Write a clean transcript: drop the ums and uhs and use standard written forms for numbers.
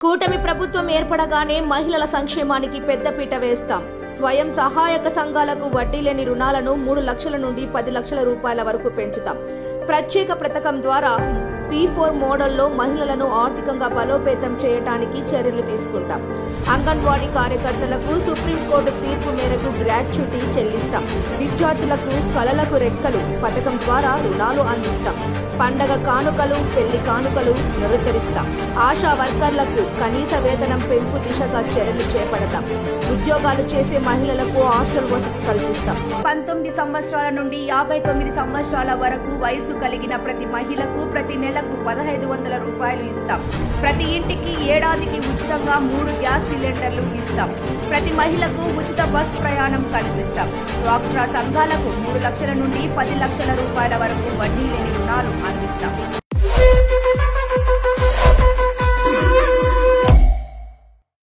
కూటమి ప్రభుత్వం ఏర్పడగానే మహిళల సంక్షేమానికి పెద్దపీట వేస్తాం. స్వయం సహాయక సంఘాలకు వడ్డీ లేని రుణాలను 3 లక్షల నుండి 10 లక్షల రూపాయల వరకు పెంచుతాం. ప్రత్యేక పథకం ద్వారా P4 మోడల్లో మహిళలను ఆర్థికంగా బలోపేతం చేయడానికి చర్యలు తీసుకుంటాం. అంగన్వాడీ కార్యకర్తలకు సుప్రీంకోర్టు తీర్పు మేరకు గ్రాట్యుటీ చెల్లిస్తాం. విద్యార్థులకు కళలకు రెక్కలు పథకం ద్వారా రుణాలు అందిస్తాం. పండగ కానుకలు, పెళ్లి కానుకలు నిరుద్ధరిస్తాం. ఆశా వర్కర్లకు కనీస వేతనం పెంపు దిశగా చర్యలు చేపడతాం. ఉద్యోగాలు చేసే మహిళలకు హాస్టల్ వసతి కల్పిస్తాం. 19 సంవత్సరాల నుండి 59 సంవత్సరాల వరకు వయసు కలిగిన ప్రతి మహిళకు ప్రతి నెలకు 1500 రూపాయలు ఇస్తాం. ప్రతి ఇంటికి ఏడాదికి ఉచితంగా 3 గ్యాస్ సిలిండర్లు ఇస్తాం. ప్రతి మహిళకు ఉచిత బస్ ప్రయాణం కల్పిస్తాం. డ్వాక్రా సంఘాలకు 3 లక్షల నుండి 10 లక్షల రూపాయల వరకు వడ్డీ లేని రుణాలు అందిస్తాం.